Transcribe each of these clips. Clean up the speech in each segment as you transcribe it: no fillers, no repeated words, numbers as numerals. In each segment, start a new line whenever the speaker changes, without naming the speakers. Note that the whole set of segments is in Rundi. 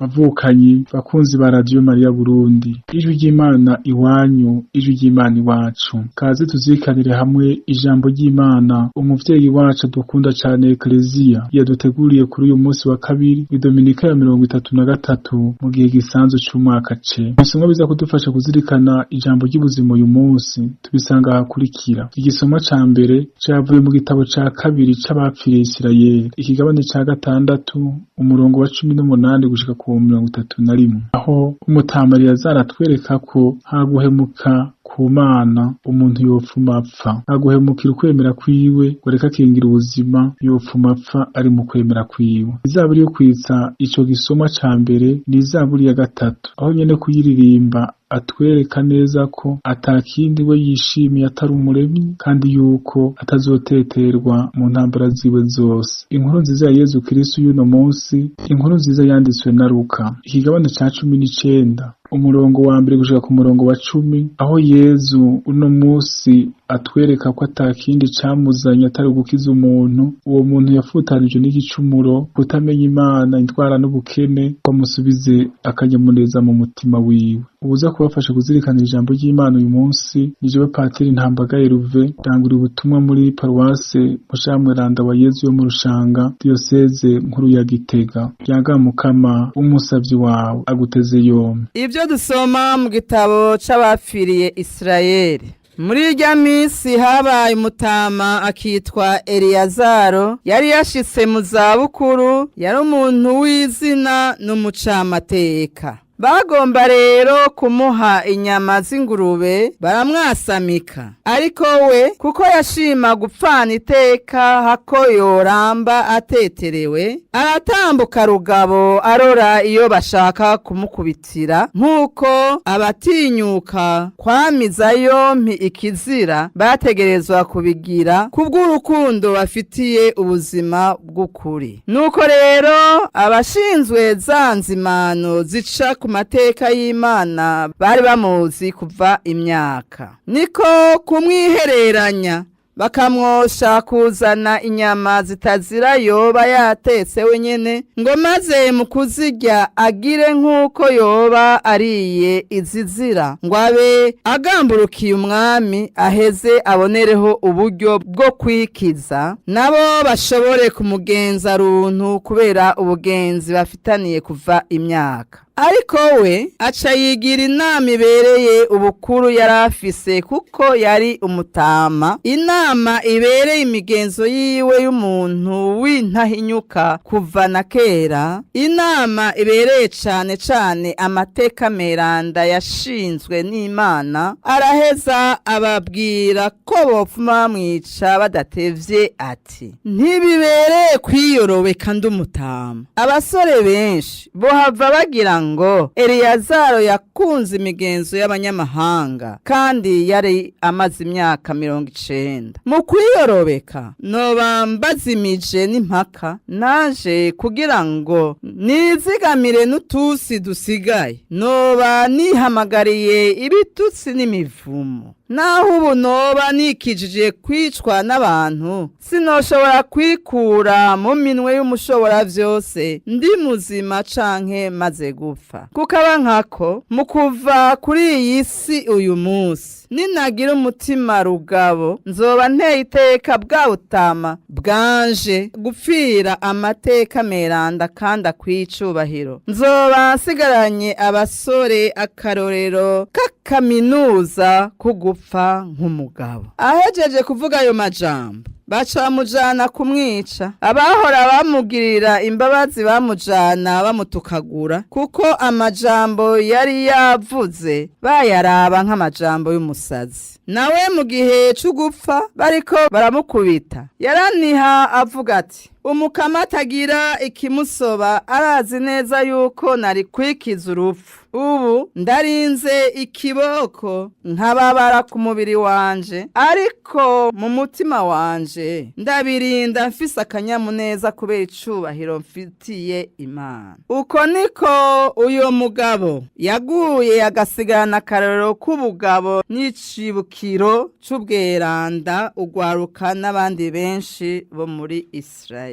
bavukanyi bakunzi ba Radio Maria Burundi, ijwi ry'Imana iwanyu, ijwi ry'Imana iwacu. Kaze tuzikanire hamwe ijambo ry'Imana, umuvyeyi wacu dukunda cane Eklezia yaduteguriye kuri uyu munsi wa kabiri w'Idominika ya 33 mu gihe gisanzwe c'umwaka C. Isomo biza kudufasha kuzirikana ijambo ry'ubuzima uyu munsi tubisanga hakurikira. Igisomwa ca mbere cavuye mu gitabo ca kabiri c'abapfiriye Isirayeli, ikigabane ca gatandatu umurongo wa 18 gushika ku 31, aho umutama Eliyazari atwereka ko haguhemuka ku Mana umuntu yopfuma apfa, haguhemukira ukwemera kwiwe ngo reka akingira ubuzima yopfuma apfa ari mu kwemera kwiwe. Izaburi yo kwitsa ico gisomwa ca mbere ni izaburi ya gatatu, aho nyene kuyiririmba atwereka neza ko atakindi we yishimiye atari umuremyi kandi yuko atazoteterwa mu ntambara ziwe zose. Inkuru nziza ya Yezu Kristo y'uno munsi, inkuru nziza yanditswe na Luka, ikigabane ca 19 umurongo wa mbere gushika ku murongo wa 10, aho Yezu uno munsi atwereka ko atakindi camuzanye atari gukiza umuntu. Uwo muntu yafutanije n'igicumuro, kutamenya Imana, intwara n'ubukene, ko amusubize akanyamuneza mu mutima wiwe. Ubuza kubafasha kuzirikana ijambo ry'Imana uyu munsi ni jewe Patiri Ntambagaye Ruve, ndangura ubutumwa muri Paruwase Mushamweranda wa Yezu yo mu Rushanga, Diyoseze nkuru ya Gitega. Yaga Mukama umusavyi wawe aguteze yombi.
Ibyo dusoma mu gitabo c'abapfiriye Isirayeli. Muri irya minsi habaye umutama akitwa Eliyazaro, yari yashitse mu zabukuru, yari umuntu w'izina n'umucamateka. Bagomba rero kumuha inyama z'ingurube, baramwasamika. Ariko we kuko yashima gupfana iteka hako yoramba ateterewe, aratambuka rugabo arora iyo bashaka kumukubitira, nk'uko abatinyuka kwamiza yompi ikizira bategerezwa kubigira kubw'urukundo bafitiye ubuzima bw'ukuri. Nuko rero abashinzwe za nzimano zica ku mateka y'Imana bari bamuzi kuva imyaka, niko kumwihereranya bakamwosha kuzana inyama zitazira yoba yatetse wenyene, ngo maze mu kuzirya agire nk'uko yoba ariye izizira, ngo abe agamburukiye umwami, aheze abonereho uburyo bwo kwikiza, nabo bashobore kumugenza runtu kubera ubugenzi bafitaniye kuva imyaka. Ariko we aca yigira inama ibereye ubukuru yari afise, kuko yari umutama, inama ibereye imigenzo yiwe y'umuntu w'intahinyuka kuva na kera, inama ibereye cane cane amateka meranda yashinzwe n'Imana. Araheza ababwira ko bopfuma bamwica badatevye, ati ntibibereye kwiyorobeka nd'umutama. Abasore benshi bohava bagira ngo Eliyazaro yakunze imigenzo y'abanyamahanga kandi yari amaze imyaka 90. Mu kwiyorobeka noba mbazimije n'impaka, naje kugira ngo nizigamire n'utusi dusigaye, noba nihamagariye ibitutsi n'imivumo. Naho ubu noba nikijije kwicwa n'abantu, sinoshobora kwikura mu minwe y'umushobora vyose ndi muzima canke maze gupfa. Kukaba nkako mu kuva kuri iyi si uyu munsi, ninagira umutima rugabo, nzoba nteye iteka bwa butama bwanje gupfira amateka meranda kandi akwicubahiro. Nzoba nsigaranye abasore akarorero k'akaminuza kugupfa nk'umugabo. Ahejeje kuvuga ayo majambo, baca bamujana kumwica. Abahora bamugirira imbabazi bamujana bamutukagura, kuko amajambo yari yavuze bayaraba nk'amajambo y'umusazi. Nawe mu gihe c'ugupfa bariko baramukubita, yaraniha avuga ati umukama atagira ikimusoba, arazi neza yuko nari kwikiza urupfu. Ubu ndarinze ikiboko nkababara ku mubiri wanje, ariko mu mutima wanje ndabirinda mfise akanyamuneza kubera icubahiro mfitiye Imana. Uko niko uyo mugabo yaguye agasigana akarorero k'ubugabo n'icibukiro c'ubweranda, ugwaruka n'abandi benshi bo muri Isirayeli.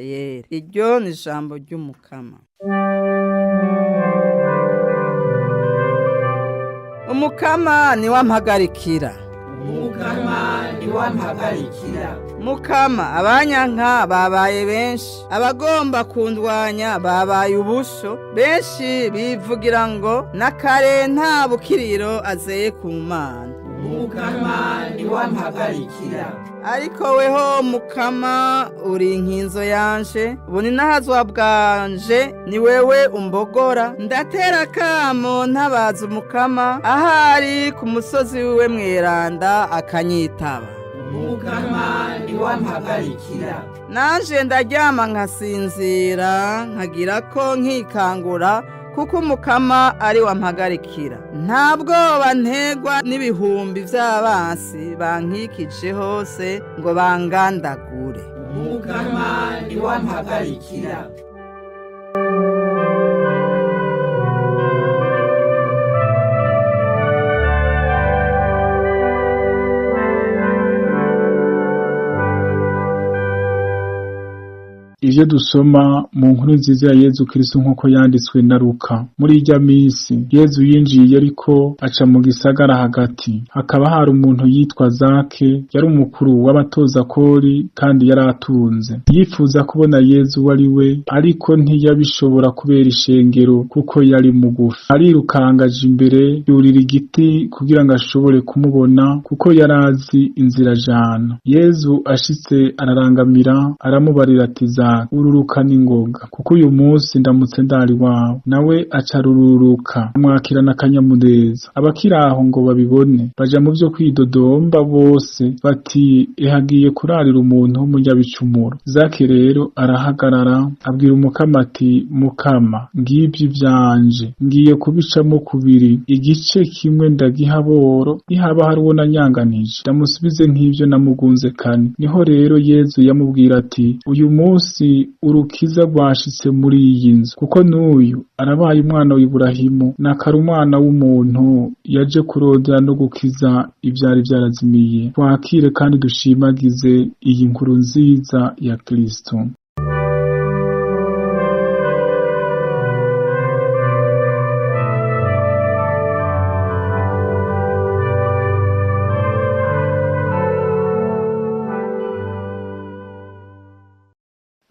Iryo ni ijambo ry'Umukama. umukama ni wampagarikira. Mukama abanyanka babaye benshi, abagomba kundwanya babaye ubusho, benshi bivugira ngo nakare nta bukiriro azeye ku Mana. Mukama ni wampagarikira. Ariko weho Mukama uri inkinzo yanje, buni nahazwa bwanje ni wewe umbogora, ndatera kamo ntabaza Umukama, ahari ku musozi wiwe mweranda akanyitaba. Mukama ni wampagarikira. Nanje ndaryama nkasinzira, nkagira ko nkikangura, kuko Umukama ari wampagarikira. Ntabwo bantegwa n'ibihumbi vy'abansi bankikije hose ngo bangandagure. Umukama ni wampagarikira.
Ivyo dusoma mu nkuru nziza ya Yezu Kristo nk'uko yanditswe na Luka. Muri irya minsi Yezu yinjiye ariko aca mu gisagara hagati. Hakaba hari umuntu yitwa Zake, yari umukuru w'abatoza kori kandi yari atunze. Yifuza kubona Yezu wari we, ariko ntiyabishobora kubera ishengero kuko yari mugufi. Arirukangaje imbere, yurira igiti kugira ngo ashobore kumubona kuko yari azi inzira jana. Yezu ashitse ararangamira, aramubarira ati ururuka n'ingoga, kuko uyu munsi ndamutse ndari wawe. Nawe acarururuka amwakirana akanyamuneza. Abakiraho ngo babibone baja mu vyo kwidodomba bose bati hagiye kurarira umuntu w'umunyabicumuro. Zake rero arahagarara abwira Umukama ati, Mukama, ngivyo ivyanje ngiye kubicamo kubiri, igice kimwe ndagiha boro, ihaba hari uwo nanyanganije ndamusubize nk'ivyo namugunze kane. Niho rero Yezu yamubwira ati, uyu munsi urukiza rwashitse muri iyi nzu, kuko n'uyu arabaye umwana w'Iburahimu, nakari umwana w'umuntu yaje kurondera no gukiza ivyari vyarazimiye. Twakire kandi dushimagize iyi nkuru nziza ya Kristo.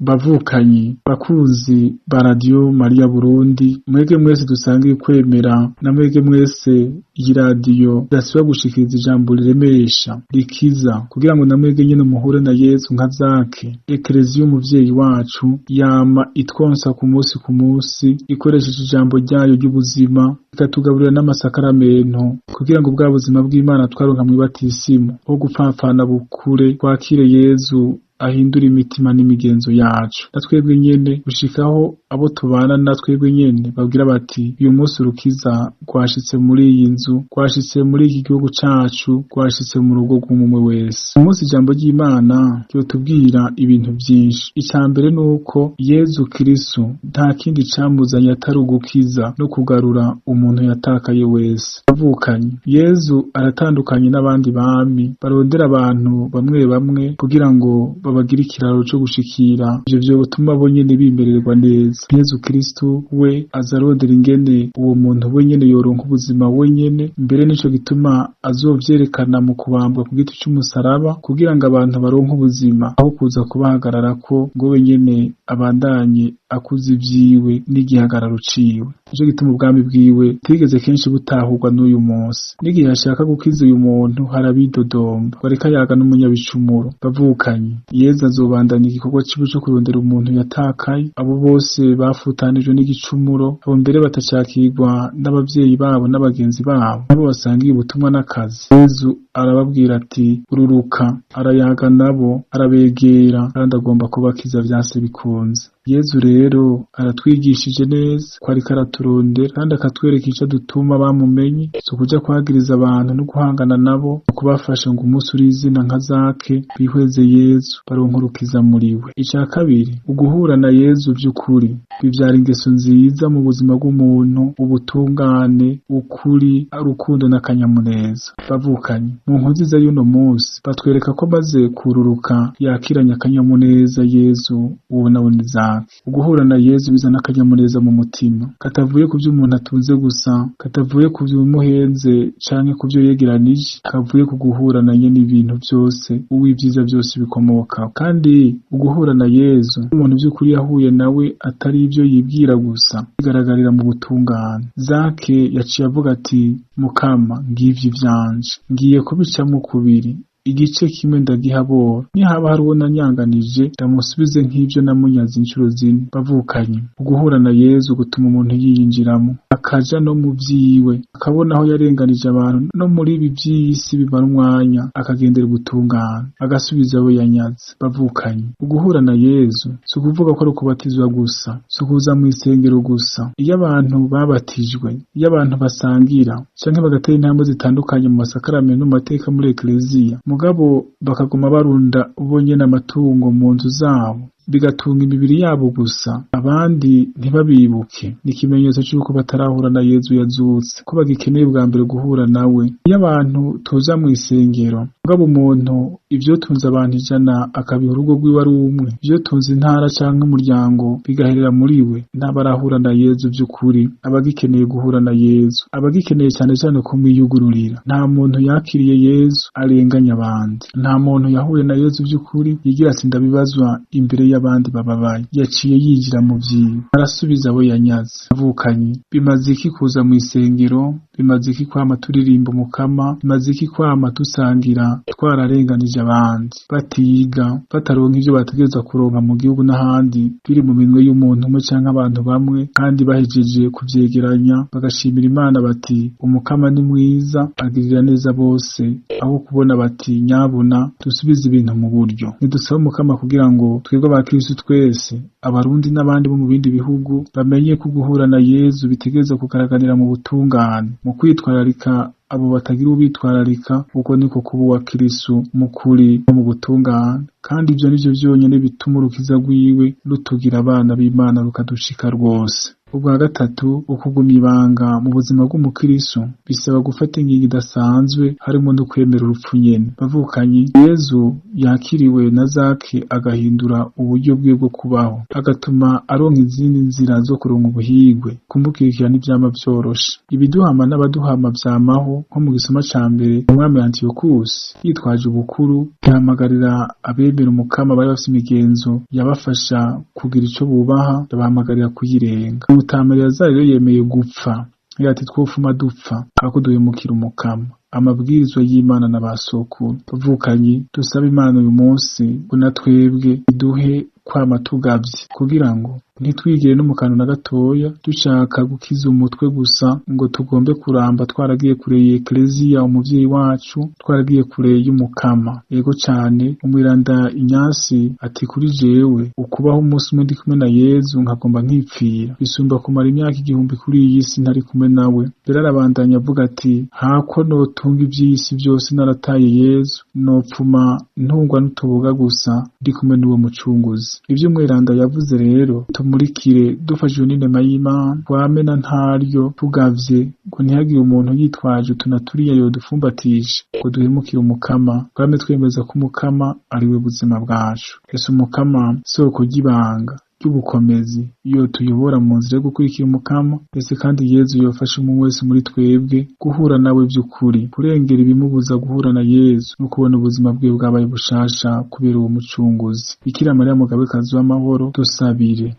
Bavukanyi bakuzi ba Radio Maria Burundi, mwege mwese dusangiye kwemera, na mwege mwese iyi radio idasiba gushikiriza ijambo riremesha rikiza, kugira ngo na mwege nyene muhure na Yezu nka Zake. Ekereziya umuvyeyi wacu yama itwonsa ku munsi ikoresheje ijambo ryayo ry'ubuzima, ikatugaburira n'amasakaramentu kugira ngo bwa buzima bw'Imana twaronka mw'ibatisimu ho gupfapfana bukure. Twakire Yezu ahindura imitima n'imigenzo yacu, natwebwe nyene gushikaho abo tubana natwebwe nyene babwira bati, uyu munsi urukiza rwashitse muri iyi nzu, rwashitse muri iki gihugu cacu, rwashitse mu rugo rw'umwe wese. Umunsi ijambo ry'Imana ryotubwira ibintu vyinshi. Ica mbere nuko Yezu Kristo nta kindi camuzanye atari ugukiza no kugarura umuntu yatakaye wese. Bavukanye, Yezu aratandukanye n'abandi bami barondera abantu bamwe bamwe kugira ngo babagira ikiraro cyo gushikira ivyo vyo bituma bo nyene bimererwa neza. Yezu Kristo we azarondera ingene uwo muntu we nyene yoronka ubuzima we nyene, mbere nico gituma azovyerekana mu kubambwa ku giti c'umusaraba kugira ngo abantu baronke ubuzima, aho kuza kubahagarara ko ngo we nyene abandanye akuze ivyiwe n'igihagararo ciwe. Nico gituma ubwami bwiwe tigeze kenshi butahurwa n'uyu munsi. N'igihe ashaka gukiza uyu muntu harabidodomba, bareka yaga n'umunyabicumuro. Bavukanye, Yezu azobandanya igikorwa ciwe co kurondera umuntu yatakaye. Abo bose bafutanijwe n'igicumuro, abo mbere batacakirwa n'abavyeyi babo n'abagenzi babo, nabo basangiye ubutumwa n'akazi. Yezu arababwira ati, ururuka, arayaga nabo, arabegera kandi agomba kubakiza vyase bikunze. Yezu rero aratwigishije neza ko ariko araturondera kandi akatwereka ico dutuma bamumenye, so kuja kwagiriza abantu no guhangana nabo, kubafasha ngo umunsi uri izina nka Zake bihweze Yezu baronka urukiza muri we. Ica kabiri, uguhura na Yezu vy'ukuri bivyara ingeso nziza mu buzima bw'umuntu, ubutungane, ukuri, urukundo n'akanyamuneza. Bavukanye, mu nkuru nziza y'uno munsi batwereka ko maze kururuka yakiranya akanyamuneza Yezu uwo nawe ni Zake. zake. Uguhura na Yezu bizana akanyamuneza mu mutima, katavuye ku vyo umuntu atunze gusa, katavuye ku vyo bimuhenze canke ku vyo yegeranije, kavuye ku guhura na nyene ibintu vyose, uw'ivyiza vyose bikomoka. Kandi uguhura na Yezu umuntu vy'ukuri yahuye nawe atari ivyo yibwira gusa, bigaragarira mu butungane. Zake yaciye avuga ati, Mukama, ngivyo ivyanje, ngiye kubicamwo kubiri, igice kimwe ndagihabora, nihaba hari uwo nanyanganije ndamusubize nk'ivyo namunyaze incuro zine. Bavukanye, uguhura na Yezu gutuma umuntu yiyinjiramo, akaja no mu vyiwe, akabona aho yarenganije abantu no muri ibi vy'isi bimara umwanya, akagendera ubutungane, agasubiza abo yanyaze. Bavukanye, uguhura na Yezu si ukuvuga ko ari ukubatizwa gusa, si ukuza mw'isengero gusa. Iyo abantu babatijwe, iyo abantu basangira canke bagatera intambwe zitandukanye mu masakaramentu no mu mateka muri ekleziya, mugabo bakaguma barunda bonyene amatungo mu nzu zabo, bigatunga imibiri yabo gusa, abandi ntibabibuke, ni ikimenyetso c'uko batarahura na Yezu yazutse, ko bagikeneye bwa mbere guhura nawe. Iyo abantu tuza mw'isengero, mugabo umuntu ivyotunze abantu 100 akabiha urugo rwiwe ari umwe, ivyotunze intara canke umuryango bigaherera muri we, ntabarahura na Yezu vy'ukuri. Abagikeneye guhura na Yezu, abagikeneye cane cane kumwiyugururira. Nta muntu yakiriye Yezu arenganya abandi, nta muntu yahuye na Yezu vy'ukuri yigira ati ndabibazwa imbere y'abandi bababaye. Yaciye yinjira mu vyiwe, arasubiza abo yanyaze. Bavukanye, bimaze iki kuza mw'isengero? Bimaze iki kwama turirimba Umukama? Bimaze iki kwama dusangira twararenganije abandi, batiga, bataronka ivyo bategerezwa kuronka mu gihugu n'ahandi, biri mu minwe y'umuntu umwe canke abantu bamwe, kandi bahejeje kuvyegeranya bagashimira Imana bati Umukama ni mwiza, agirira neza bose, aho kubona bati nyabuna dusubize ibintu mu buryo. Nidusaba Umukama kugira ngo twebwe abakristo twese, abarundi n'abandi bo mu bindi bihugu, bamenye ko guhura na Yezu bitegerezwa kugaragarira mu butungane, mu kwitwararika abo batagira ubitwararika, uko niko kuba uwa Kristo mukuri no mu butungane. Kandi ivyo nivyo vyonyene bituma urukiza rwiwe rutugira abana b'Imana rukadushika rwose. Ubwa gatatu, ukugumya ibanga mu buzima bw'umukristo bisaba gufata ingingo idasanzwe, harimo no kwemera urupfu nyene. Bavukanye, Yezu yakiriwe na Zake agahindura uburyo bwe bwo kubaho, agatuma aronka izindi nzira zo kuronka ubuhigwe. Kumukirikira n'ivyama vyoroshe. Ibiduhama n'abaduhama vyamaho, nko mu gisoma ca mbere umwami Antiokusi yitwaje ubukuru yahamagarira abemera Umukama bari bafise imigenzo yabafasha kugira ico bubaha, yabahamagarira kuyirenga. Umutamariya rero yemeye gupfa, ati twofuma dupfa ako duhemukira Umukama. Amabwirizwa y'Imana na basokuru. Bavukanye, dusaba Imana uyu munsi ngo natwebwe iduhe kwama tugavye, kugira ngo ntitwigire no mu kantu na gatoya dushaka gukiza umutwe gusa, ngo tugombe kuramba twaragiye kure y'ekleziya umuvyeyi wacu, twaragiye kure y'Umukama. Yego cane, umwiranda Inyasi ati kuri jewe ukubaho umunsi umwe ndi kumwe na Yezu nkagomba nkipfira, bisumba kumara imyaka 1000 kuri iyi si ntari kumwe nawe. Rero arabandanya avuga ati hako notunga ivy'isi vyose narataye Yezu, nopfuma ntungwa n'utuboga gusa ndi kumwe n'uwo mucunguzi. Ivyo umwiranda yavuze rero tumurikire dufashijwe n'inema y'Imana, twamena ntaryo tugavye, ngo ntihagire umuntu yitwaje tunaturiya yodufumbatisha, ngo duhemukire Umukama. Twame twemeza ko Umukama ari we buzima bwacu. Ese Umukama soko ry'ibanga ry'ubukomezi iyo tuyobora mu nzira yo gukurikira Umukama. Ese kandi Yezu yofasha umuntu wese muri twebwe guhura nawe vy'ukuri, kurengera ibimubuza guhura na Yezu no kubona ubuzima bwe bwabaye bushasha kubera uwo mucunguzi. Bikira Mariya Mugabekazi w'amahoro, dusabire.